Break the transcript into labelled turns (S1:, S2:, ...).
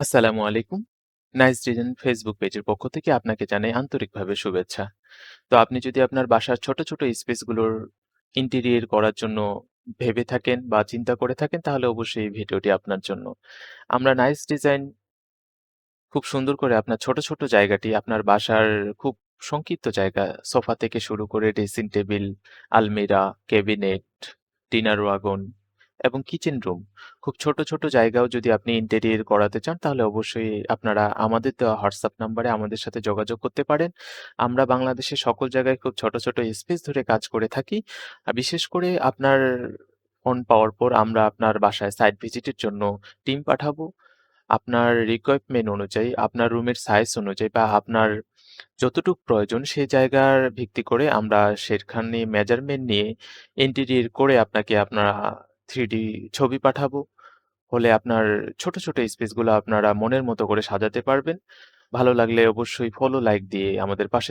S1: আসসালামু আলাইকুম। Nice design Facebook পেজের পক্ষ থেকে আপনাকে জানাই আন্তরিকভাবে শুভেচ্ছা। তো আপনি যদি আপনার বাসার ছোট, ছোট স্পেসগুলোর ইন্টেরিয়র করার জন্য ভেবে থাকেন বা চিন্তা করে থাকেন তাহলে অবশ্যই এই ভিডিওটি আপনার জন্য। আমরা নাইস ডিজাইন খুব সুন্দর করে আপনার ছোট, ছোট জায়গাটি আপনার বাসার খুব সংক্ষিপ্ত জায়গা, সোফা থেকে শুরু করে ড্রেসিং টেবিল, আলমিরা, ক্যাবিনেট, ডিনার ওয়াগন এবং কিচেন রুম। খুব ছোট, ছোট জায়গাও যদি আপনি ইন্টেরিয়র করাতে চান তাহলে অবশ্যই আপনারা আমাদের দেওয়া হোয়াটসঅ্যাপ নাম্বারে আমাদের সাথে যোগাযোগ করতে পারেন। আমরা বাংলাদেশের সকল জায়গায় খুব ছোট, ছোট স্পেস ধরে কাজ করে থাকি। বিশেষ করে আপনার ফোন পাওয়ার পর আমরা আপনার বাসায় সাইট ভিজিটের জন্য টিম পাঠাবো। আপনার রিকোয়ারমেন্ট অনুযায়ী, আপনার রুমের সাইজ অনুযায়ী বা আপনার যতটুক প্রয়োজন সেই জায়গার ভিত্তি করে আমরা সেখানে মেজারমেন্ট নিয়ে ইন্টেরিয়র করে আপনাকে আপনার 3D ছবি পাঠাবো। ফলে আপনার ছোট, ছোট স্পেসগুলো আপনারা মনের মতো করে সাজাতে পারবেন। ভালো লাগলে অবশ্যই ফলো, লাইক দিয়ে আমাদের পাশে